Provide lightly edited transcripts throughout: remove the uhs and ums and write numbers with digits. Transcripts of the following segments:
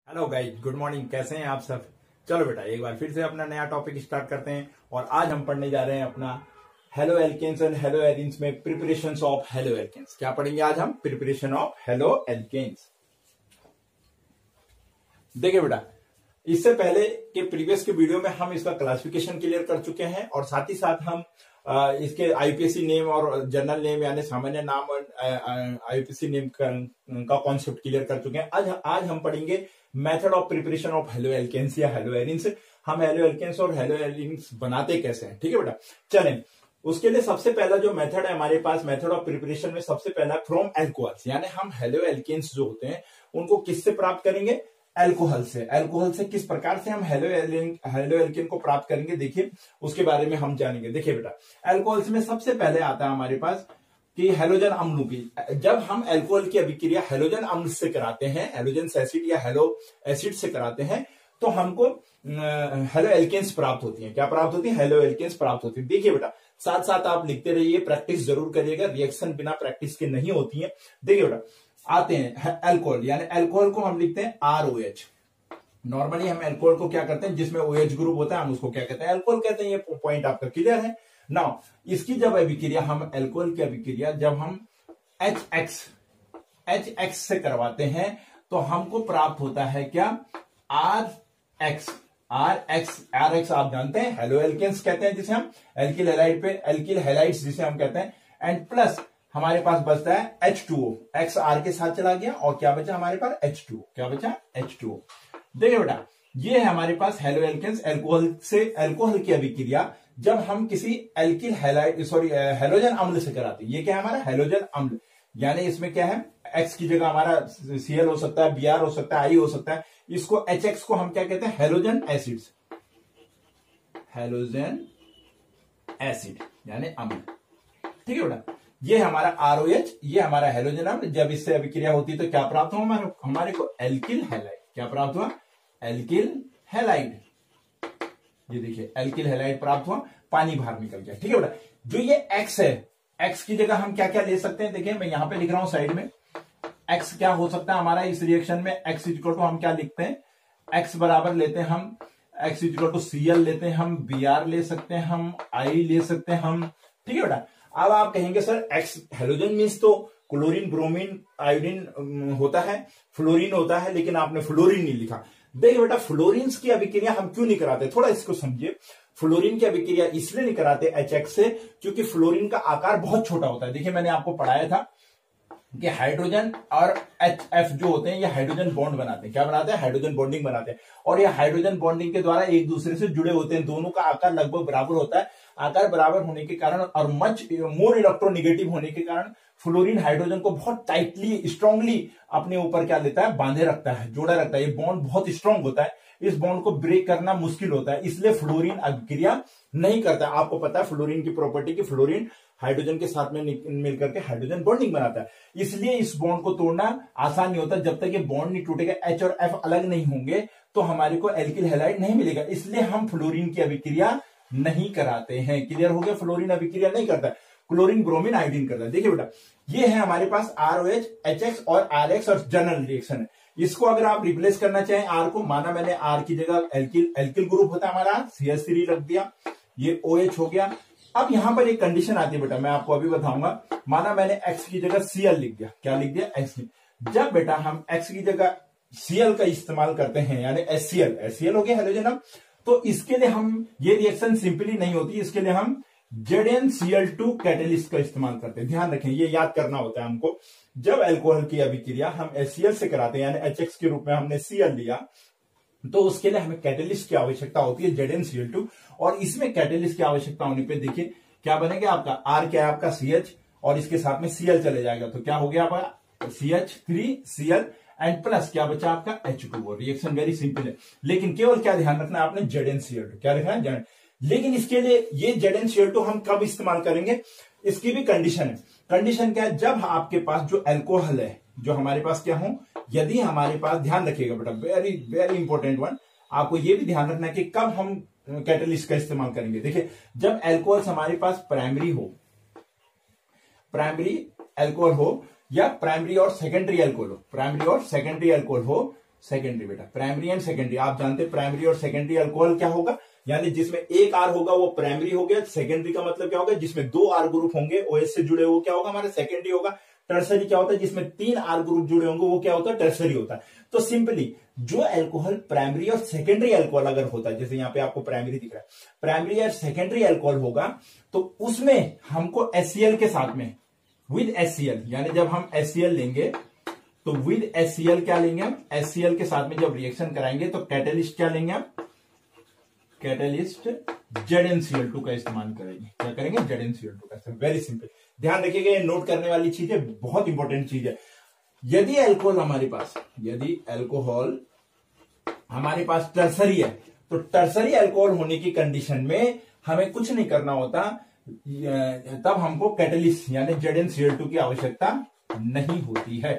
Hello guys, good morning. कैसे हैं आप सब? चलो बेटा, एक बार फिर से अपना नया टॉपिक स्टार्ट करते हैं। और आज हम पढ़ने जा रहे हैं अपना haloalkanes and haloarenes में प्रिपरेशंस ऑफ हेलो एल्केन्स। क्या पढ़ेंगे आज हम? Preparation of haloalkanes. देखिए बेटा, इससे पहले के प्रीवियस के वीडियो में हम इसका क्लासिफिकेशन क्लियर कर चुके हैं और साथ ही साथ हम इसके आईपीएससी नेम और जनरल नेम यानी सामान्य नाम और आईपीएससी नेम का कॉन्सेप्ट क्लियर कर चुके हैं। आज हम पढ़ेंगे method of preparation of haloalkanes या हेलो एरीन्स। हम हेलो एल्केन्स और हेलो एरीन्स बनाते कैसे हैं, ठीक है बेटा। चलें, उसके लिए सबसे पहला जो मेथड है हमारे पास मेथड ऑफ प्रिपरेशन में, सबसे पहला फ्रॉम एल्कोहल्स, यानी हम हेलो एल्केन्स जो होते हैं उनको किससे प्राप्त करेंगे? एल्कोहल से। एल्कोहल से किस प्रकार से हम हेलो एल्केन को प्राप्त करेंगे, देखिए उसके बारे में हम जानेंगे। देखिए बेटा, एल्कोहल्स में सबसे पहले आता है हमारे पास कि हेलोजन अम्ल की। जब हम एल्कोहल की अभिक्रिया हेलोजन अम्ल से कराते हैं, हेलोजन एसिड या हेलो एसिड से कराते हैं, तो हमको हेलो एल्केन्स प्राप्त होती है। क्या प्राप्त होती है? हेलो एल्केन्स प्राप्त होती है। देखिए बेटा, साथ साथ आप लिखते रहिए, प्रैक्टिस जरूर करिएगा, रिएक्शन बिना प्रैक्टिस के नहीं होती है। देखिए बेटा, आते हैं एल्कोहल, यानी एल्कोहल को हम लिखते हैं ROH। नॉर्मली हम एल्कोहल को क्या करते हैं, जिसमें OH ग्रुप होता है हम उसको क्या कहते हैं? एल्कोहल कहते हैं। ये पॉइंट आपका क्लियर है ना। इसकी जब अभिक्रिया, हम एल्कोहल की अभिक्रिया जब हम HX से करवाते हैं तो हमको प्राप्त होता है क्या? RX आप जानते हैं हेलो एल्केन्स कहते हैं जिसे हम, एल्किल हैलाइड पे एल्किल हैलाइड्स जिसे हम कहते हैं, एंड प्लस हमारे पास बचता है H2O। X R के साथ चला गया और क्या बचा हमारे पास? H2O। क्या बचा? H2O। देखिए बेटा, ये है हमारे पास हेलो एल्केन्स। एल्कोहल से एल्कोहल की अभिक्रिया जब हम किसी एल्किल हैलाइड हेलोजन अम्ल से कराते हैं। ये क्या है हमारा? हेलोजन अम्ल, यानी इसमें क्या है? X की जगह हमारा Cl हो सकता है, Br हो सकता है, I हो सकता है। इसको HX को हम क्या कहते हैं? हेलोजन एसिड्स, हेलोजन एसिड यानी अम्ल, ठीक है बेटा। ये हमारा ROH, ये हमारा हेलोजन अम्ल। जब इससे अभिक्रिया होती है तो क्या प्राप्त हुआ हमारे को? Alkyl halide. क्या प्राप्त हुआ? Alkyl halide. ये देखिए, एल्किल हैलाइड प्राप्त हुआ, पानी बाहर निकल गया, ठीक है बेटा। जो ये X है, X की जगह हम क्या क्या ले सकते हैं? देखिए मैं यहां पे लिख रहा हूं साइड में। X क्या हो सकता है हमारा इस रिएक्शन में? X इक्वल टू हम क्या लिखते हैं? X बराबर लेते हैं हम, X इक्वल टू Cl लेते हैं हम, Br ले सकते हैं हम, I ले सकते हैं हम, ठीक है बेटा। अब आप कहेंगे सर X हेलोजन मीन्स तो क्लोरीन, ब्रोमीन, आयोडीन होता है, फ्लोरीन होता है, लेकिन आपने फ्लोरीन नहीं लिखा। देखिए बेटा, फ्लोरीन की अभिक्रिया हम क्यों नहीं कराते, थोड़ा इसको समझिए। फ्लोरीन की अभिक्रिया इसलिए नहीं कराते HX से क्योंकि फ्लोरीन का आकार बहुत छोटा होता है। देखिए मैंने आपको पढ़ाया था कि हाइड्रोजन और HF जो होते हैं ये हाइड्रोजन बॉन्ड बनाते हैं। क्या बनाते हैं? हाइड्रोजन बॉन्डिंग बनाते हैं। और ये हाइड्रोजन बॉन्डिंग के द्वारा एक दूसरे से जुड़े होते हैं। दोनों का आकार लगभग बराबर होता है। आकार बराबर होने के कारण और मच मोर इलेक्ट्रोनेगेटिव होने के कारण फ्लोरीन हाइड्रोजन को बहुत टाइटली, स्ट्रांगली अपने ऊपर क्या लेता है? बांधे रखता है, जोड़ा रखता है। ये बॉन्ड बहुत स्ट्रांग होता है, इस बॉन्ड को ब्रेक करना मुश्किल होता है, इसलिए फ्लोरीन अभिक्रिया नहीं करता। आपको पता है फ्लोरीन की प्रॉपर्टी की, फ्लोरीन हाइड्रोजन के साथ में मिलकर के हाइड्रोजन बॉन्डिंग बनाता है, इसलिए इस बॉन्ड को तोड़ना आसान नहीं होता। जब तक ये बॉन्ड नहीं टूटेगा, H और F अलग नहीं होंगे तो हमारे को एल्किल हैलाइड नहीं मिलेगा। इसलिए हम फ्लोरीन की अभिक्रिया नहीं कराते हैं। क्लियर हो गया? फ्लोरीन अभिक्रिया नहीं करता है, क्लोरीन, ब्रोमीन, आयोडीन करता है। देखिए बेटा, ये है हमारे पास ROH, HX और RX और जनरल रिएक्शन है। इसको अगर आप रिप्लेस करना चाहें R को, माना मैंने R की जगह एल्किल ग्रुप होता है हमारा, CH3 रख दिया, ये OH हो गया। अब यहां पर एक कंडीशन आती है बेटा, मैं आपको अभी बताऊंगा। माना मैंने X की जगह Cl लिख दिया। क्या लिख दिया? X। जब बेटा हम X की जगह Cl का इस्तेमाल करते हैं, यानी HCl हो गया हेलोजन, तो इसके लिए हम, ये रिएक्शन सिंपली नहीं होती, इसके लिए हम ZnCl2 कैटेलिस्ट का इस्तेमाल करते हैं। ध्यान रखें, ये याद करना होता है हमको। जब अल्कोहल की अभिक्रिया हम HCl से कराते हैं, यानी HX के रूप में हमने Cl लिया, तो उसके लिए हमें कैटेलिस्ट की आवश्यकता होती है ZnCl2। और इसमें कैटेलिस्ट की आवश्यकता होने पे देखिए क्या बनेगा आपका? R क्या है आपका? CH, और इसके साथ में Cl चले जाएगा, तो क्या हो गया आपका? CH3Cl एंड प्लस क्या बचा आपका? H2O। रिएक्शन वेरी सिंपल है, लेकिन केवल क्या ध्यान रखना है आपने? ZnCl2। क्या लिखना है? लेकिन इसके लिए ये ZnCl2 हम कब इस्तेमाल करेंगे, इसकी भी कंडीशन है। कंडीशन क्या है? जब आपके पास जो अल्कोहल है, जो हमारे पास क्या हो, यदि हमारे पास, ध्यान रखिएगा बेटा, वेरी वेरी इंपॉर्टेंट वन, आपको ये भी ध्यान रखना है कि कब हम कैटेलिस्ट का इस्तेमाल करेंगे। देखिए, जब अल्कोहल हमारे पास प्राइमरी अल्कोहल हो या प्राइमरी और सेकेंडरी अल्कोहल हो, प्राइमरी और सेकेंडरी अल्कोहल हो, सेकेंडरी बेटा, प्राइमरी एंड सेकेंडरी। आप जानते हैं प्राइमरी और सेकेंडरी अल्कोहल क्या होगा, यानी जिसमें एक आर होगा वो प्राइमरी हो गया। सेकेंडरी का मतलब क्या होगा, जिसमें 2 आर ग्रुप होंगे ओएच से जुड़े, वो क्या होगा हमारा सेकेंडरी होगा। टर्सरी क्या होता है, जिसमें 3 आर ग्रुप जुड़े होंगे वो क्या होता है, टर्सरी होता है। तो सिंपली जो अल्कोहल प्राइमरी और सेकेंडरी अल्कोहल अगर होता है, जैसे यहाँ पे आपको प्राइमरी दिख रहा है, प्राइमरी और सेकेंडरी अल्कोहल होगा, तो उसमें हमको HCl के साथ में विद HCl, यानी जब हम HCl लेंगे तो विद HCl क्या लेंगे हम, HCl के साथ में जब रिएक्शन कराएंगे तो कैटेलिस्ट क्या लेंगे हम, कैटेलिस्ट ZnCl2 का इस्तेमाल करेंगे। क्या करेंगे, ZnCl2 का। वेरी सिंपल, ध्यान रखिएगा, ये नोट करने वाली चीज है, बहुत इंपॉर्टेंट चीज है। यदि अल्कोहल हमारे पास, यदि अल्कोहल हमारे पास टर्सरी है, तो टर्सरी अल्कोहल होने की कंडीशन में हमें कुछ नहीं करना होता, तब हमको कैटेलिस्ट यानी ZnCl2 की आवश्यकता नहीं होती है।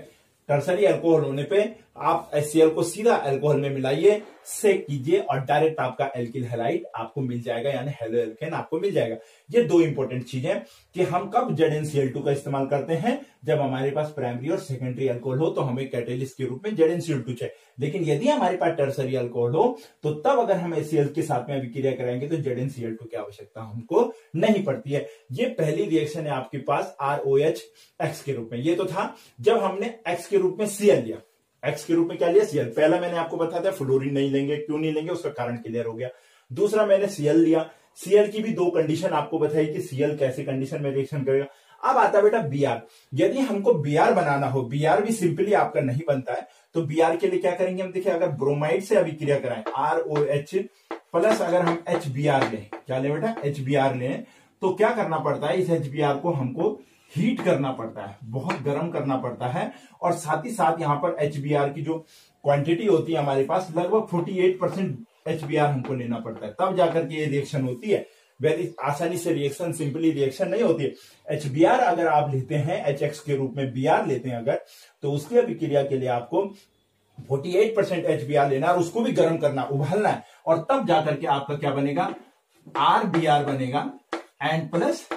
टर्सरी अल्कोहल होने पे आप HCl को सीधा अल्कोहल में मिलाइए, सेक कीजिए और डायरेक्ट आपका एल्किल हैलाइड आपको मिल जाएगा, यानी हेलो एल्केन आपको मिल जाएगा। ये 2 इंपॉर्टेंट चीजें कि हम कब ZnCl2 का इस्तेमाल करते हैं, जब हमारे पास प्राइमरी और सेकेंडरी अल्कोहल हो तो हमें कैटेलिस्ट के रूप में ZnCl2 चाहिए। लेकिन यदि हमारे पास टर्सरी अल्कोहल हो तो तब अगर हम HCl के साथ में अभिक्रिया कराएंगे तो ZnCl2 की आवश्यकता हमको नहीं पड़ती है। ये पहली रिएक्शन है आपके पास ROH X के रूप में। ये तो था जब हमने X के रूप में Cl लिया, X के रूप में क्या लिया, Cl। पहला मैंने आपको बताया था फ्लोरीन नहीं लेंगे, क्यों नहीं लेंगे, उसका कारण क्लियर हो गया। दूसरा मैंने Cl लिया, Cl की भी 2 कंडीशन आपको बताई कि Cl कैसे कंडीशन में रिएक्शन करेगा। अब आता बेटा Br। यदि हमको Br बनाना हो, Br भी सिंपली आपका नहीं बनता है, तो Br के लिए क्या करेंगे हम, देखिए अगर ब्रोमाइड से अभिक्रिया कराएं ROH प्लस अगर हम HBr लें, क्या लें बेटा, HBr लें, तो क्या करना पड़ता है, इस HBr को हमको हीट करना पड़ता है, बहुत गर्म करना पड़ता है। और साथ ही साथ यहां पर HBr की जो क्वांटिटी होती है हमारे पास लगभग 48% HBr हमको लेना पड़ता है, तब जाकर के ये रिएक्शन होती है। वेरी आसानी से रिएक्शन, सिंपली रिएक्शन नहीं होती है। HBr अगर आप लेते हैं HX के रूप में Br लेते हैं अगर, तो उसकी अभिक्रिया के लिए आपको 48% HBr लेना और उसको भी गर्म करना, उबालना है, और तब जाकर के आपका क्या बनेगा, RBr बनेगा एंड प्लस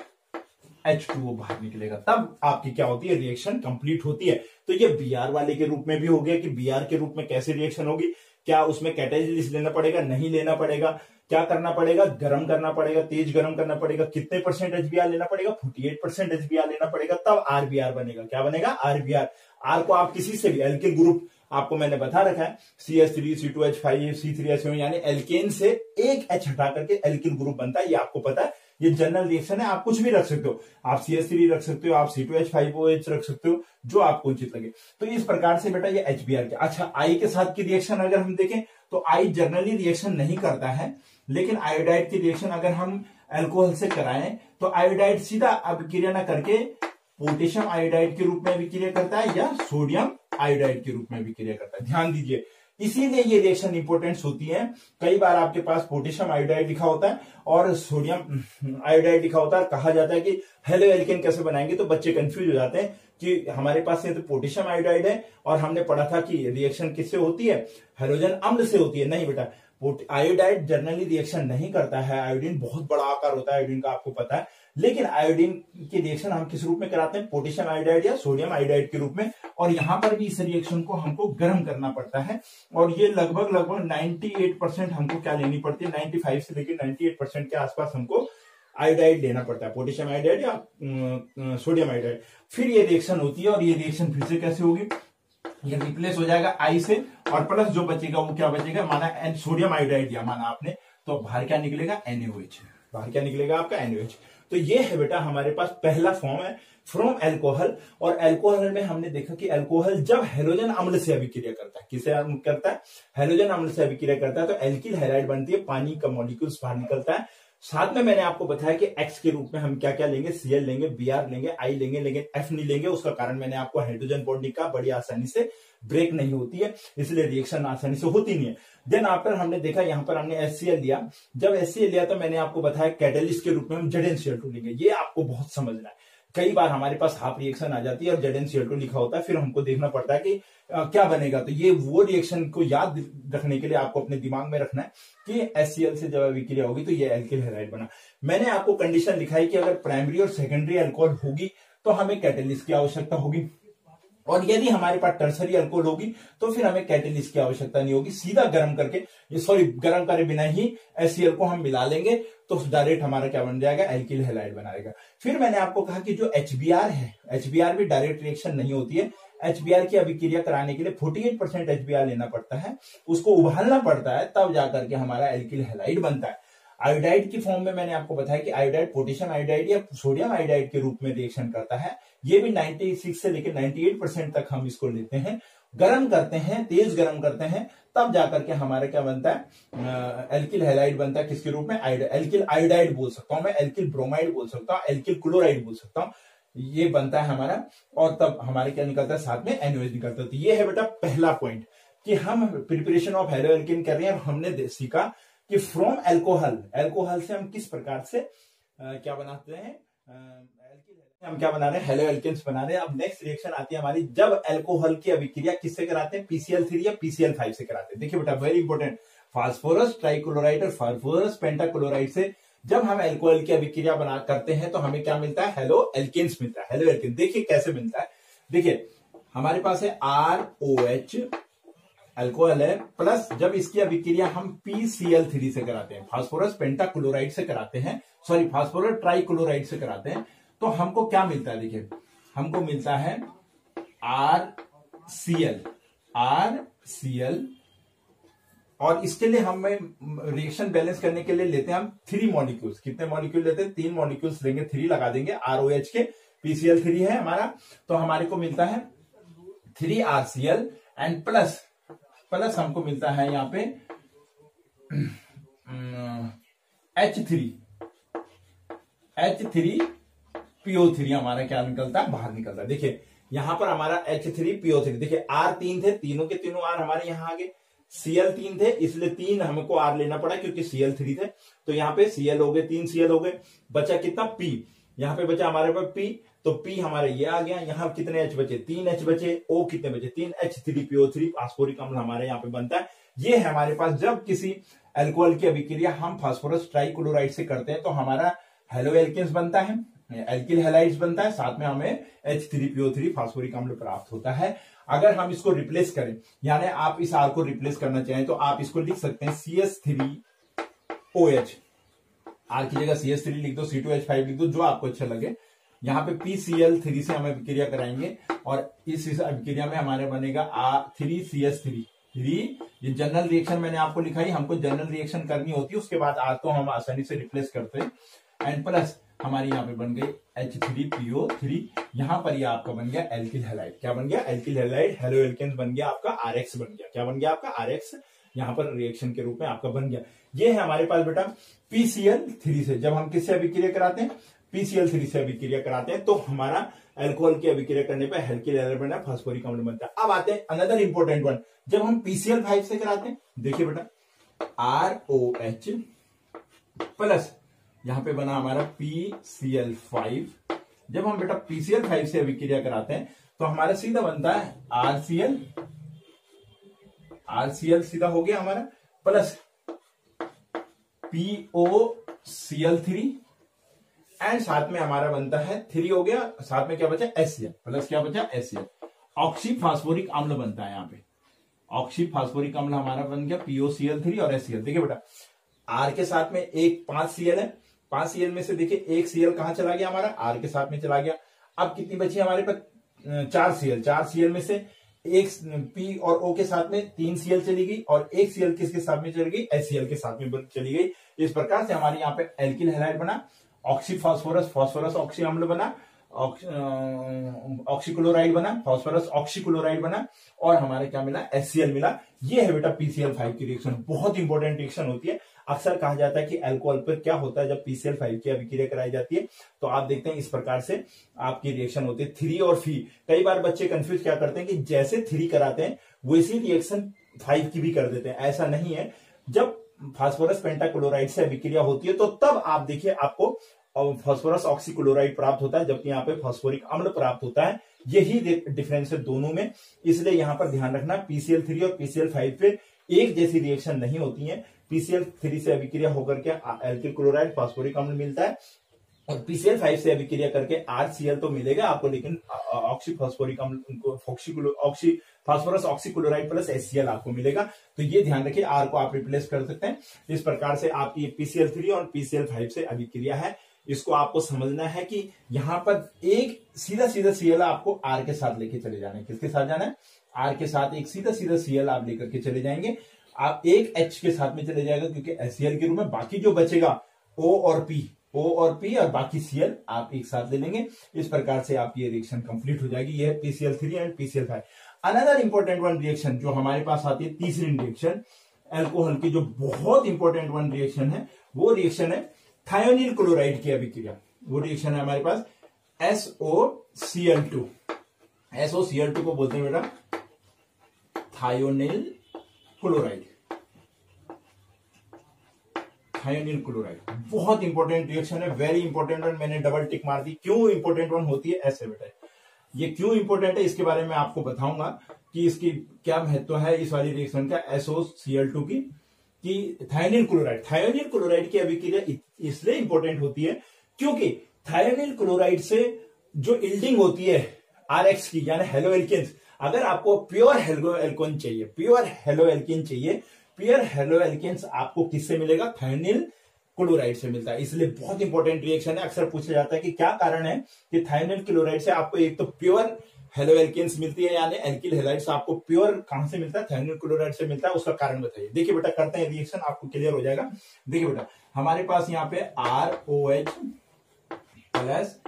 H2O बाहर निकलेगा, तब आपकी क्या होती है, रिएक्शन कंप्लीट होती है। तो ये Br वाले के रूप में भी हो गया कि Br के रूप में कैसे रिएक्शन होगी, क्या उसमें कैटेलिस्ट लेना पड़ेगा, नहीं लेना पड़ेगा, क्या करना पड़ेगा, गर्म करना पड़ेगा, तेज गर्म करना पड़ेगा, कितने परसेंट HBr लेना पड़ेगा, 48% HBr लेना पड़ेगा, तब RBr बनेगा। क्या बनेगा, RBr। R को आप किसी से भी, एल्किल ग्रुप आपको मैंने बता रखा है, CH3 C2H5 C3H, यानी एल्केन से एक H हटा करके एल्किल ग्रुप बनता है, ये आपको पता है। ये जनरल रिएक्शन है, आप कुछ भी रख सकते हो, आप CH3 रख सकते हो, आप C2H5OH रख सकते हो, जो आपको उचित लगे। तो इस प्रकार से बेटा ये HBr के। अच्छा, I के साथ की रिएक्शन अगर हम देखें तो I जनरली रिएक्शन नहीं करता है, लेकिन आयोडाइड की रिएक्शन अगर हम अल्कोहल से कराएं तो आयोडाइड सीधा अभिक्रिया न करके पोटेशियम आयोडाइड के रूप में अभिक्रिया करता है या सोडियम आयोडाइड के रूप में अभिक्रिया करता है। ध्यान दीजिए, इसीलिए ये रिएक्शन इंपोर्टेंस होती है। कई बार आपके पास पोटेशियम आयोडाइड लिखा होता है और सोडियम आयोडाइड लिखा होता है, कहा जाता है कि हेलो एल्केन कैसे बनाएंगे, तो बच्चे कंफ्यूज हो जाते हैं कि हमारे पास ये तो पोटेशियम आयोडाइड है और हमने पढ़ा था कि रिएक्शन किससे होती है, हेलोजन अम्ल से होती है। नहीं बेटा, आयोडाइड जनरली रिएक्शन नहीं करता है। आयोडीन बहुत बड़ा आकार होता है आयोडीन का, आपको पता है, लेकिन आयोडीन की रिएक्शन हम किस रूप में कराते हैं, पोटेशियम आयोडाइड या सोडियम आयोडाइड के रूप में। और यहां पर भी इस रिएक्शन को हमको गर्म करना पड़ता है, और ये लगभग 98% हमको क्या लेनी पड़ती है, 95 से लेकर 98% के आसपास हमको आयोडाइड लेना पड़ता है, पोटेशियम आयोडाइड या सोडियम आयोडाइड। फिर ये रिएक्शन होती है, और ये रिएक्शन फिर से कैसे होगी, ये रिप्लेस हो जाएगा I से, और प्लस जो बचेगा वो क्या बचेगा, माना सोडियम आयोडाइड दिया माना आपने, तो बाहर क्या निकलेगा, NaOH। बाहर क्या निकलेगा आपका, NaOH। तो ये है बेटा हमारे पास पहला फॉर्म है फ्रॉम अल्कोहल। और अल्कोहल में हमने देखा कि अल्कोहल जब हेलोजन अम्ल से अभिक्रिया करता है, किसे करता है, हेलोजन अम्ल से अभिक्रिया करता है, तो एल्किल हैलाइड बनती है, पानी का मॉलिक्यूल्स बाहर निकलता है। साथ में मैंने आपको बताया कि X के रूप में हम क्या क्या लेंगे, Cl लेंगे, Br लेंगे, I लेंगे, लेकिन F नहीं लेंगे। उसका कारण मैंने आपको हाइड्रोजन बॉन्ड का बड़ी आसानी से ब्रेक नहीं होती है, इसलिए रिएक्शन आसानी से होती नहीं है। देन आफ्टर हमने देखा, यहां पर हमने HCl लिया। जब HCl लिया तो मैंने आपको बताया कैटेलिस्ट के रूप में हम ZnCl2 लेंगे। ये आपको बहुत समझना है। कई बार हमारे पास हाफ रिएक्शन आ जाती है और ZnCl2 लिखा होता है, फिर हमको देखना पड़ता है कि क्या बनेगा। तो ये वो रिएक्शन को याद रखने के लिए आपको अपने दिमाग में रखना है कि HCl से जब अभिक्रिया होगी तो ये एल्किल हैलाइड बना। मैंने आपको कंडीशन लिखाई कि अगर प्राइमरी और सेकेंडरी अल्कोहल होगी तो हमें कैटेलिस्ट की आवश्यकता होगी। और यदि हमारे पास टर्सरी अल्कोहल होगी तो फिर हमें कैटेलिस्ट की आवश्यकता नहीं होगी, सीधा गर्म करके, गर्म करे बिना ही HCl को हम मिला लेंगे तो डायरेक्ट हमारा क्या बन जाएगा, एल्किल हैलाइड बनाएगा। फिर मैंने आपको कहा कि जो HBr है, HBr भी डायरेक्ट रिएक्शन नहीं होती है। HBr की अभिक्रिया कराने के लिए 48% HBr लेना पड़ता है, उसको उबालना पड़ता है, तब जाकर के हमारा एल्किल हैलाइड बनता है। आयोडाइड की फॉर्म में मैंने आपको बताया कि आयोडाइड पोटेशियम आयोडाइड या सोडियम आयोडाइड के रूप में रिएक्शन करता है। ये भी 96 से लेकर 98% तक हम इसको लेते हैं, गर्म करते हैं, तेज गर्म करते हैं, तब जाकर के हमारा क्या बनता है, एल्किल हैलाइड बनता है। किसके रूप में, एल्किल आयोडाइड बोल सकता हूं मैं, एल्किल ब्रोमाइड बोल सकता हूं, एल्किल क्लोराइड बोल सकता हूं, ये बनता है हमारा। और तब हमारे क्या निकलता है, साथ में NaOH निकलता है। तो ये है बेटा पहला पॉइंट कि हम प्रिपरेशन ऑफ हेलोएल्केन कर रहे हैं और हमने सीखा कि फ्रॉम अल्कोहल से हम किस प्रकार से क्या बनाते हैं, हम क्या बना रहे हैं, हेलोएल्केन्स बना रहे हैं। अब नेक्स्ट रिएक्शन आती है हमारी, जब अल्कोहल की अभिक्रिया किससे कराते हैं, PCl3 या PCl5 से कराते हैं। देखिए बेटा वेरी इंपॉर्टेंट, फास्फोरस ट्राइक्लोराइड और फास्फोरस पेंटाक्लोराइड से जब हम अल्कोहल की अभिक्रिया बना करते हैं तो हमें क्या मिलता है, हेलोएल्केन्स मिलता है। हेलोएल्केन देखिए कैसे मिलता है, देखिए हमारे पास है ROH अल्कोहल है, प्लस जब इसकी अभिक्रिया हम PCl3 से कराते हैं, फास्फोरस पेंटाक्लोराइड से कराते हैं, सॉरी फास्फोरस ट्राइक्लोराइड से कराते हैं, तो हमको क्या मिलता है, देखिए हमको मिलता है RCl, और इसके लिए हमें रिएक्शन बैलेंस करने के लिए लेते हैं हम 3 मॉलिक्यूल्स। कितने मॉलिक्यूल लेते हैं, 3 मॉलिक्यूल्स लेंगे, 3 लगा देंगे ROH के, PCl3 है हमारा, तो हमारे को मिलता है 3RCl एंड प्लस हमको मिलता है यहां पे H3PO3 हमारा क्या निकलता है, बाहर निकलता है। देखिए यहां पर हमारा H3PO3, देखिए R 3 थे, तीनों के तीनों R हमारे यहां आ गए, Cl 3 थे, इसलिए 3 हमको R लेना पड़ा क्योंकि Cl3 थे, तो यहाँ पे Cl हो गए, 3 Cl हो गए, बचा कितना P, यहाँ पे बचा हमारे पास P, तो P हमारे ये आ गया, यहाँ कितने H बचे, 3 H बचे, O कितने बचे, 3 H3PO3 फास्फोरिक अम्ल हमारे यहाँ पे बनता है। ये है हमारे पास, जब किसी अल्कोहल की अभिक्रिया हम फास्फोरस ट्राइक्लोराइड से करते हैं तो हमारा हेलोएल्केन्स बनता है, एल्किल हैलाइड्स बनता है, साथ में हमें H3PO3 फास्फोरिक अम्ल प्राप्त होता है। अगर हम इसको रिप्लेस करें, यानी आप इस R को रिप्लेस करना चाहें तो आप इसको लिख सकते हैं CH3OH, R की जगह CH3 लिख दो, C2H5 लिख दो, जो आपको अच्छा लगे। यहाँ पे PCl3 से हम अभिक्रिया कराएंगे और इस अभिक्रिया में हमारे बनेगा 3CH3। ये जनरल रिएक्शन मैंने आपको लिखाई, हमको जनरल रिएक्शन करनी होती है, उसके बाद R को हम आसानी से रिप्लेस करते हैं, एंड प्लस हमारी यहाँ पे बन गई H3PO3, यहाँ पर ये आपका बन गया एल्किल हैलाइड। क्या बन गया, एल्किल हैलाइड, हेलोएल्केन्स बन गया आपका, RX बन गया। क्या बन गया आपका, RX यहाँ पर रिएक्शन के रूप में आपका बन गया। ये है हमारे पास बेटा PCl3 से, जब हम किससे अभिक्रिया कराते हैं, PCl3 से अभिक्रिया कराते हैं तो हमारा अल्कोहल की अभिक्रिया करने पर एल्किल हैलाइड बनता है, फास्फोरिक अम्ल बनता है। अब आते हैं अनदर इंपॉर्टेंट वन, जब हम PCl5 से कराते हैं, देखिए बेटा ROH प्लस यहां पे बना हमारा PCl5, जब हम बेटा PCl5 से अभिक्रिया कराते हैं तो हमारा सीधा बनता है RCl सीधा हो गया हमारा, प्लस POCl3 एंड साथ में हमारा बनता है 3 हो गया, साथ में क्या बचा HCl, प्लस क्या बचा HCl, ऑक्सी फास्फोरिक अम्ल बनता है। यहाँ पे ऑक्सी फास्फोरिक अम्ल हमारा बन गया POCl3 और HCl। देखिए बेटा R के साथ में एक 5 Cl है, 5 Cl में से देखिए एक Cl कहां चला गया हमारा, R के साथ में चला गया। अब कितनी बची हमारे पास, 4 Cl में से एक P और O के साथ में 3 Cl चली गई और एक Cl किसके साथ में चली गई, HCl के साथ में चली गई। इस प्रकार से हमारे यहाँ पे एल्किल हैलाइड बना, ऑक्सी फास्फोरस ऑक्सी अम्ल बना, ऑक्सीक्लोराइड बना, फास्फोरस ऑक्सीक्लोराइड बना, और हमारे क्या मिला, HCl मिला। ये है बेटा PCl5 की रिएक्शन, बहुत इंपॉर्टेंट रिएक्शन होती है। अक्सर कहा जाता है कि अल्कोहल पर क्या होता है जब PCl5 की अभिक्रिया कराई जाती है, तो आप देखते हैं इस प्रकार से आपकी रिएक्शन होती है 3 और फी। कई बार बच्चे कंफ्यूज क्या करते हैं कि जैसे 3 कराते हैं वैसी रिएक्शन 5 की भी कर देते हैं, ऐसा नहीं है। जब फास्फोरस पेंटाक्लोराइड से अभिक्रिया होती है तो तब आप देखिए आपको फास्फोरस ऑक्सीक्लोराइड प्राप्त होता है, जबकि यहाँ पे फास्फोरिक अम्ल प्राप्त होता है। यही डिफरेंस है दोनों में, इसलिए यहां पर ध्यान रखना PCl3 और PCl5 पे एक जैसी रिएक्शन नहीं होती है। PCl3 से अभिक्रिया होकर के एल्किल क्लोराइड फास्फोरिक अम्ल मिलता है, और PCl5 से अभिक्रिया करके RCl तो मिलेगा आपको, लेकिन ऑक्सीफॉस्फोरिक अम्ल oxy phosphorus oxychloride plus HCl आपको मिलेगा। तो ये ध्यान रखिए, R को आप रिप्लेस कर सकते हैं। इस प्रकार से आपकी PCl3 और PCl5 से अभिक्रिया है। इसको आपको समझना है कि यहां पर एक सीधा सीधा Cl आपको R के साथ लेके चले जाना है। किसके साथ जाना है? R के साथ एक सीधा सीधा Cl आप लेकर के चले जाएंगे। आप एक H के साथ में चले जाएगा क्योंकि HCl के रूप में, बाकी जो बचेगा O और P और बाकी Cl आप एक साथ ले लेंगे। इस प्रकार से आप ये रिएक्शन कंप्लीट हो जाएगी। ये है PCl3 and PCl5। Another important one reaction जो हमारे पास आती है, तीसरी रिएक्शन अल्कोहल की, जो बहुत इंपॉर्टेंट वन रिएक्शन है, वो रिएक्शन है थायोनिल क्लोराइड की अभिक्रिया। वो रिएक्शन है हमारे पास SOCl2। SOCl2 को बोलते हैं बेटा थायोनिल क्लोराइड। थायोनिल क्लोराइड बहुत इंपॉर्टेंट रिएक्शन है, वेरी इंपॉर्टेंट वन। मैंने डबल टिक मार दी। क्यों इंपॉर्टेंट वन होती है? ऐसे बेटा, ये क्यों इंपॉर्टेंट है इसके बारे में आपको बताऊंगा कि इसकी क्या महत्व है इस वाली रिएक्शन का, SOCl2 की, कि थायोनिल क्लोराइड की अभिक्रिया इसलिए इंपॉर्टेंट होती है क्योंकि थायोनिल क्लोराइड से जो इल्डिंग होती है RX की, यानी हेलो एल्केन्स, अगर आपको प्योर हेलो एल्केन चाहिए, प्योर हेलो एल्केन्स आपको किससे मिलेगा? थायोनिल क्लोराइड से मिलता है। इसलिए बहुत इंपॉर्टेंट रिएक्शन है। अक्सर पूछा जाता है कि क्या कारण है कि थायोनिल क्लोराइड से आपको एक तो प्योर हेलो एल्केन्स मिलती है, यानी एल्किल हैलाइड्स आपको प्योर कहां से मिलता है? थायोनिल क्लोराइड से मिलता है। उसका कारण बताइए। देखिए बेटा, करते हैं रिएक्शन, आपको क्लियर हो जाएगा। देखिए बेटा, हमारे पास यहाँ पे ROH plus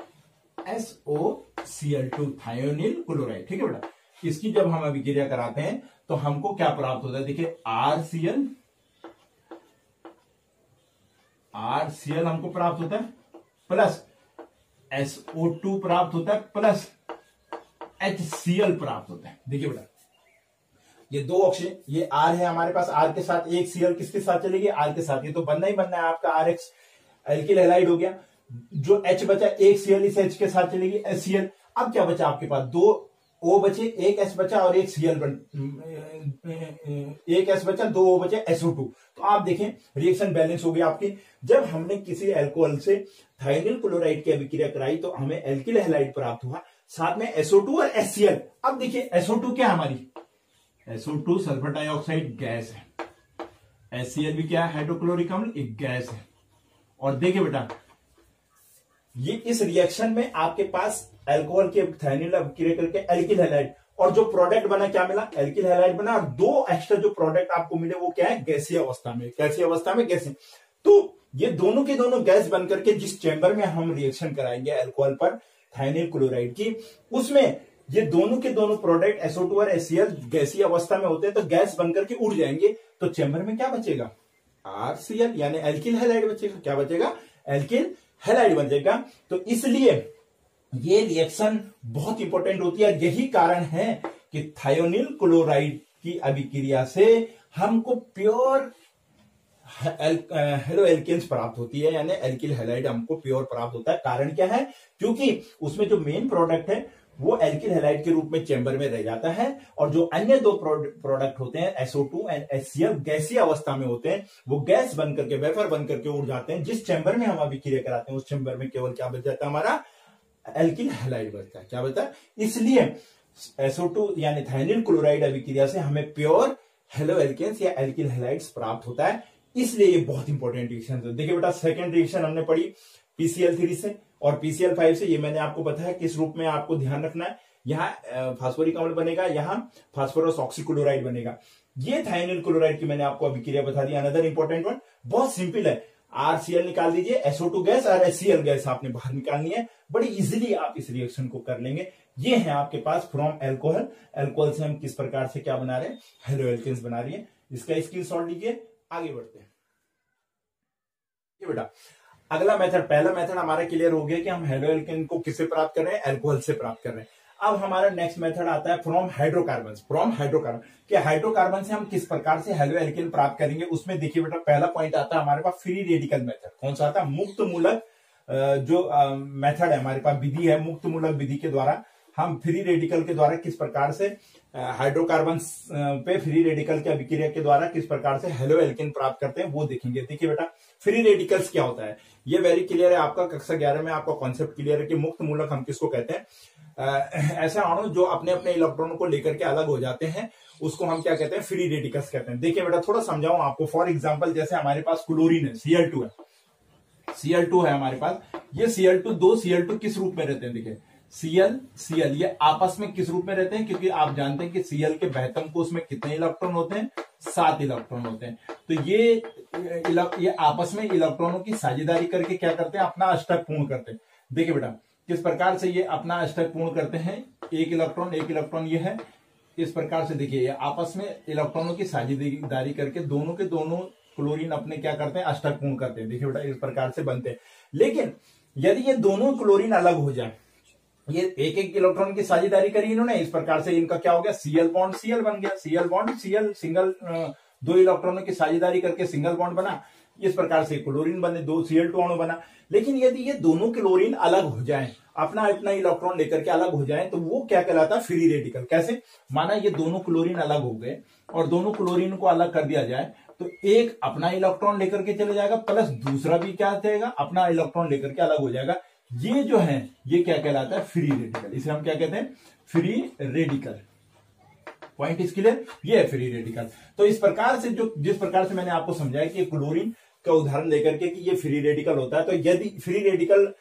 SOCl2 thionyl chloride, ठीक है बेटा। इसकी जब हम अभिक्रिया कराते हैं तो हमको क्या प्राप्त होता है? देखिए RCl हमको प्राप्त होता है, प्लस SO2 प्राप्त होता है, प्लस HCl प्राप्त होता है। देखिए बेटा, ये दो ऑक्सीजन, ये R है हमारे पास, R के साथ एक Cl किसके साथ चलेगी? R के साथ। ये तो बनना ही बनना है आपका RX एल्किल हैलाइड हो गया। जो H बचा, एक Cl इस H के साथ चलेगी, HCl। अब क्या बचा आपके पास? दो O बचे, एक S बचा और एक Cl एक S बचा, दो O बचे, SO2। तो आप देखें रिएक्शन बैलेंस हो गया आपकी। जब हमने किसी अल्कोहल से थायोनिल क्लोराइड की अभिक्रिया कराई तो हमें एल्किल हैलाइड प्राप्त हुआ, साथ में SO2 और HCl। अब देखिए SO2 क्या है हमारी? SO2 सल्फर डाइऑक्साइड गैस है, HCl भी क्या है? हाइड्रोक्लोरिक अम्ल, एक गैस है। और देखिए बेटा, ये इस रिएक्शन में आपके पास अल्कोहल के थायोनिल अभिक्रिया करके एल्किल हैलाइड, और जो प्रोडक्ट बना क्या मिला? एल्किल हैलाइड बना। और दो एक्स्ट्रा जो प्रोडक्ट आपको मिले वो क्या है? गैसीय अवस्था में। कैसी अवस्था में? गैसीय। तो ये दोनों के दोनों गैस बनकर के जिस चैम्बर में हम रिएक्शन कराएंगे अल्कोहल पर थायोनिल क्लोराइड की, उसमें ये दोनों के दोनों प्रोडक्ट SO2 और HCl गैसीय अवस्था में होते हैं, तो गैस बनकर के उड़ जाएंगे। तो चैम्बर में क्या बचेगा? RCl, यानी एल्किल हैलाइड बचेगा। क्या बचेगा? एल्किल हैलाइड बचेगा। तो इसलिए ये रिएक्शन बहुत इंपॉर्टेंट होती है। यही कारण है कि थायोनिल क्लोराइड की अभिक्रिया से हमको प्योर हेलो एल्केन्स प्राप्त होती है, यानी एल्किल हैलाइड हमको प्योर प्राप्त होता है। कारण क्या है? क्योंकि उसमें जो मेन प्रोडक्ट है वो एल्किल हैलाइड के रूप में चैम्बर में रह जाता है, और जो अन्य दो प्रोडक्ट होते हैं SO2 एंड HCl गैसीय अवस्था में होते हैं, वो गैस बनकर के, वेपर बनकर के उड़ जाते हैं। जिस चैम्बर में हम अभिक्रिया कराते हैं उस चैम्बर में केवल क्या बच जाता है? हमारा एल्किल हैलाइड बचता है। क्या बचता है? इसलिए SO2 यानी थायोनिल क्लोराइड अभिक्रिया से हमें प्योर हेलो एल्केन्स या एल्किल हैलाइड्स प्राप्त होता है। इसलिए ये बहुत इंपॉर्टेंट रिएक्शन है। देखिए बेटा, सेकंड रिएक्शन हमने पढ़ी PCl3 से और PCl5 से। ये मैंने आपको बताया किस रूप में आपको ध्यान रखना है। यहाँ फास्फोरिक अम्ल बनेगा, यहाँ फास्फोरस ऑक्सीक्लोराइड बनेगा। ये थायोनिल क्लोराइड की मैंने आपको अभिक्रिया बता दी। अनदर इंपॉर्टेंट वन, बहुत सिंपल है। RCl निकाल दीजिए, SO2 गैस और HCl गैस आपने बाहर निकालनी है। बड़ी इजीली आप इस रिएक्शन को कर लेंगे। ये है आपके पास फ्रॉम अल्कोहल। अल्कोहल से हम किस प्रकार से क्या बना रहे हैं? हेलो एल्केन्स बना रही है। इसका स्क्रीनशॉट लीजिए, आगे बढ़ते हैं। ये बेटा, अगला मेथड, पहला मेथड हमारा क्लियर हो गया कि हम हेलो एल्केन को किससे प्राप्त कर रहे हैं? अल्कोहल से प्राप्त कर रहे हैं। अब हमारा नेक्स्ट मेथड आता है फ्रॉम हाइड्रोकार्बन। फ्रॉम हाइड्रोकार्बन, कि हाइड्रोकार्बन से हम किस प्रकार से हेलो एल्केन प्राप्त करेंगे। उसमें देखिए बेटा, पहला पॉइंट आता है हमारे पास फ्री रेडिकल मेथड। कौन सा आता है? मुक्त मूलक जो मेथड है हमारे पास, विधि है, मुक्त मूलक विधि के द्वारा हम फ्री रेडिकल के द्वारा किस प्रकार से हाइड्रोकार्बन पे फ्री रेडिकल के अभिक्रिया के द्वारा किस प्रकार से हेलो एल्केन प्राप्त करते हैं वो देखेंगे। देखिए बेटा, फ्री रेडिकल्स क्या होता है ये वेरी क्लियर है आपका, कक्षा 11 में आपका कॉन्सेप्ट क्लियर है कि मुक्त मूलक हम किसको कहते हैं, ऐसे अणु जो अपने अपने इलेक्ट्रॉनों को लेकर के अलग हो जाते हैं उसको हम क्या कहते हैं, फ्री रेडिकल्स कहते हैं। देखिए बेटा, थोड़ा समझाऊं आपको। फॉर एग्जांपल जैसे हमारे पास क्लोरीन है, Cl2 है, Cl2 है हमारे पास। ये Cl2 दो Cl2 किस रूप में रहते हैं, देखिए Cl ये आपस में किस रूप में रहते हैं, क्योंकि आप जानते हैं कि Cl के बहतम कोष में कितने इलेक्ट्रॉन होते हैं, 7 इलेक्ट्रॉन होते हैं। तो ये आपस में इलेक्ट्रॉनों की साझेदारी करके क्या करते हैं, अपना अष्टक पूर्ण करते हैं। देखिए बेटा, किस प्रकार से ये अपना अष्टक पूर्ण करते हैं, एक इलेक्ट्रॉन ये है, इस प्रकार से देखिए ये आपस में इलेक्ट्रॉनों की साझेदारी करके दोनों के दोनों क्लोरीन अपने क्या करते हैं, अष्टक पूर्ण करते हैं। देखिए बेटा, इस प्रकार से बनते हैं। लेकिन यदि ये दोनों क्लोरीन अलग हो जाए, ये एक एक इलेक्ट्रॉन की साझेदारी करी इन्होंने, इस प्रकार से इनका क्या हो गया, Cl बॉन्ड Cl बन गया, Cl बॉन्ड Cl सिंगल, दो इलेक्ट्रॉनों की साझेदारी करके सिंगल बॉन्ड बना, इस प्रकार से क्लोरीन बने, दो Cl2 अणु बना। लेकिन यदि ये दोनों क्लोरीन अलग हो जाएं, अपना अपना इलेक्ट्रॉन लेकर के अलग हो जाएं, तो वो क्या कहलाता है, फ्री रेडिकल। कैसे, माना ये दोनों क्लोरीन अलग हो गए और दोनों क्लोरीन को अलग कर दिया जाए, तो एक अपना इलेक्ट्रॉन लेकर के चले जाएगा, प्लस दूसरा भी क्या जाएगा, अपना इलेक्ट्रॉन लेकर के अलग हो जाएगा। ये जो है ये क्या कहलाता है, फ्री रेडिकल। इसे हम क्या कहते हैं, free radical. Point is clear, ये है फ्री रेडिकल। तो इस प्रकार से जिस प्रकार से मैंने आपको समझाया कि क्लोरीन का उदाहरण लेकर के कि ये फ्री रेडिकल होता है, तो यदि free radical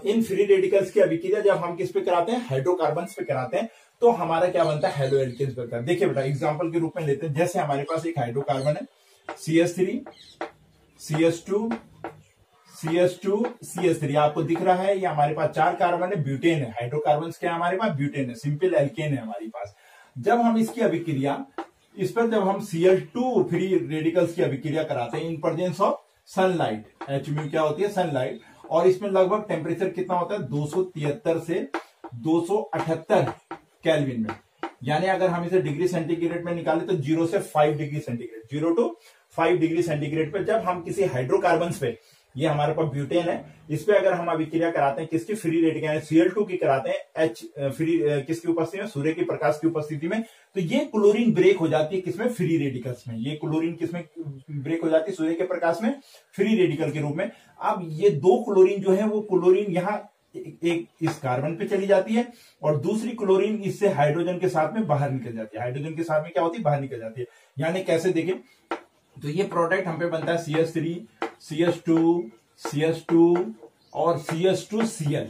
in free radicals की अभिक्रिया जब हम किस पे कराते हैं, हाइड्रोकार्बन्स पे कराते हैं, तो हमारा क्या बनता है, हेलो एल्केन्स बनता है। देखिए बेटा, एग्जांपल के रूप में लेते हैं, जैसे हमारे पास एक हाइड्रोकार्बन है CH3 CH2 CH2 CH3, आपको दिख रहा है, ये हमारे पास 4 कार्बन है, ब्यूटेन है। हाइड्रोकार्बन क्या है हमारे पास, ब्यूटेन है, सिंपल एल्केन है हमारे पास। जब हम इसकी अभिक्रिया, इस पर जब हम Cl2 फ्री रेडिकल्स की अभिक्रिया कराते हैं in presence of sunlight, Hµ क्या होती है, सनलाइट, और इसमें लगभग टेम्परेचर कितना होता है, 273 से 278 केल्विन में। यानी अगर हम इसे डिग्री सेंटीग्रेड में निकालें तो 0 से 5 degree centigrade, 0 to 5 degree centigrade पे जब हम किसी हाइड्रोकार्बन पे, ये हमारे पास ब्यूटेन है, इस पे अगर हम अभिक्रिया कराते हैं किसकी, फ्री रेडिकल Cl2 की कराते हैं, फ्री किसकी उपस्थिति में, सूर्य के प्रकाश की उपस्थिति में, तो ये क्लोरीन ब्रेक हो जाती है किसमें, फ्री रेडिकल्स में। ये क्लोरीन किसमें ब्रेक हो जाती है, सूर्य के प्रकाश में, फ्री रेडिकल के रूप में। अब ये दो क्लोरीन जो है वो क्लोरीन यहाँ एक इस कार्बन पे चली जाती है और दूसरी क्लोरीन इससे हाइड्रोजन के साथ में बाहर निकल जाती है। हाइड्रोजन के साथ में क्या होती है, बाहर निकल जाती है। यानी कैसे देखें, तो ये प्रोडक्ट हम पे बनता है CH3 CH2 और CH2Cl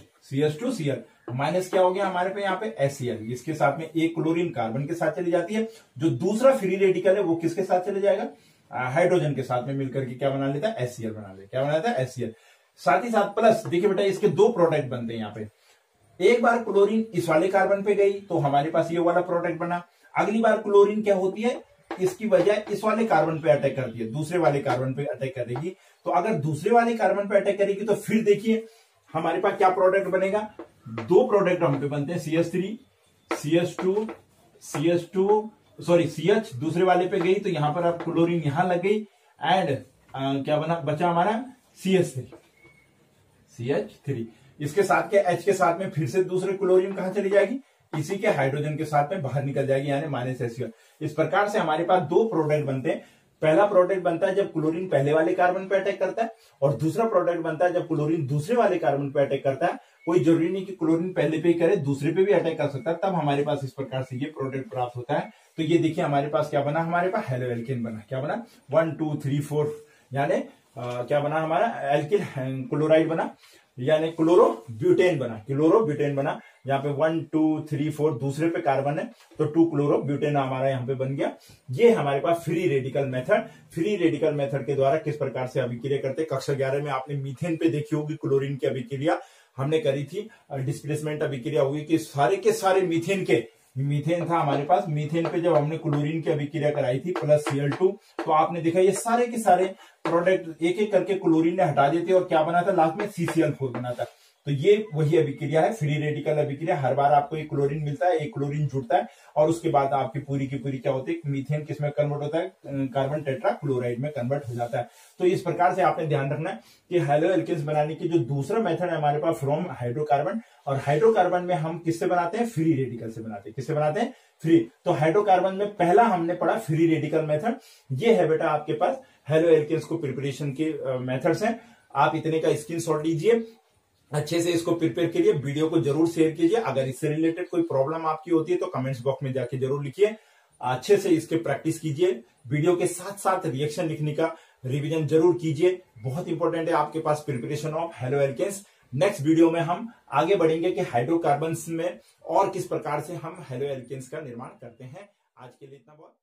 माइनस क्या हो गया हमारे पे यहाँ पे HCl, इसके साथ में एक क्लोरीन कार्बन के साथ चली जाती है, जो दूसरा फ्री रेडिकल है वो किसके साथ चले जाएगा, हाइड्रोजन के साथ में मिलकर के क्या बना लेता है, HCl बना लेता है। क्या बनाता है, HCl। साथ ही साथ प्लस देखिए बेटा, इसके दो प्रोडक्ट बनते हैं यहाँ पे। एक बार क्लोरीन इस वाले कार्बन पे गई तो हमारे पास ये वाला प्रोडक्ट बना, अगली बार क्लोरीन क्या होती है, इसकी वजह इस वाले कार्बन पे अटैक करती है, दूसरे वाले कार्बन पे अटैक करेगी। तो अगर दूसरे वाले कार्बन पे अटैक करेगी तो फिर देखिए हमारे पास क्या प्रोडक्ट बनेगा, दो प्रोडक्ट हम पे बनते हैं, CH दूसरे वाले पे गई तो यहां पर अब क्लोरीन यहां लग गई एंड क्या बना, बचा हमारा CH3। इसके साथ के H के साथ में फिर से दूसरे क्लोरीन कहां चली जाएगी, इसी के हाइड्रोजन के साथ में बाहर निकल जाएगी, यानी -HCl। इस प्रकार से हमारे पास दो प्रोडक्ट बनते हैं। पहला प्रोडक्ट बनता है जब क्लोरीन पहले वाले कार्बन पे अटैक करता है, और दूसरा प्रोडक्ट बनता है जब क्लोरीन दूसरे वाले कार्बन पे अटैक करता है। कोई जरूरी नहीं कि क्लोरीन पहले पे ही करे, दूसरे पे भी अटैक कर सकता है, तब हमारे पास इस प्रकार से ये प्रोडक्ट प्राप्त होता है। तो ये देखिए हमारे पास क्या बना, हमारे पास हेलो एल्केन बना। क्या बना, 1 2 3 4, यानी क्या बना हमारा, एल्किल क्लोराइड बना, यानी क्लोरोब्यूटेन बना। यहाँ पे 1 2 3 4 दूसरे पे कार्बन है तो 2 क्लोरोब्यूटेन हमारा यहाँ पे बन गया। ये हमारे पास फ्री रेडिकल मेथड के द्वारा किस प्रकार से अभिक्रिया करते हैं। कक्षा 11 में आपने मीथेन पे देखी होगी, क्लोरीन की अभिक्रिया हमने करी थी, डिस्प्लेसमेंट अभिक्रिया हुई कि सारे के सारे मीथेन था हमारे पास। मीथेन पे जब हमने क्लोरीन की अभिक्रिया कराई थी प्लस Cl2, तो आपने देखा ये सारे के सारे प्रोडक्ट एक एक करके क्लोरीन ने हटा दिए थे और क्या बना था, लास्ट में CCl4 बना था। तो ये वही अभिक्रिया है, फ्री रेडिकल अभिक्रिया। हर बार आपको एक क्लोरीन मिलता है, एक क्लोरीन जुड़ता है और उसके बाद आपकी पूरी की पूरी क्या होती है, मीथेन किसमें कन्वर्ट होता है, कार्बन टेट्रा क्लोराइड में कन्वर्ट हो जाता है। तो इस प्रकार से आपने ध्यान रखना है कि हेलो एल्केन्स बनाने की जो दूसरा मेथड है हमारे पास फ्रॉम हाइड्रोकार्बन, और हाइड्रोकार्बन में हम किससे बनाते हैं, फ्री रेडिकल से बनाते हैं। किससे बनाते हैं, फ्री। तो हाइड्रोकार्बन में पहला हमने पढ़ा फ्री रेडिकल मेथड। ये है बेटा आपके पास हेलो एल्केन्स को प्रिपरेशन के मेथड्स हैं। आप इतने का स्क्रीनशॉट लीजिए, अच्छे से इसको प्रिपेयर करिए, वीडियो को जरूर शेयर कीजिए। अगर इससे रिलेटेड कोई प्रॉब्लम आपकी होती है तो कमेंट्स बॉक्स में जाके जरूर लिखिए। अच्छे से इसके प्रैक्टिस कीजिए, वीडियो के साथ साथ रिएक्शन लिखने का रिवीजन जरूर कीजिए। बहुत इंपॉर्टेंट है आपके पास preparation of haloalkanes. Next video में हम आगे बढ़ेंगे कि हाइड्रोकार्बन्स में और किस प्रकार से हम हेलो एल्केन्स का निर्माण करते हैं। आज के लिए इतना बहुत।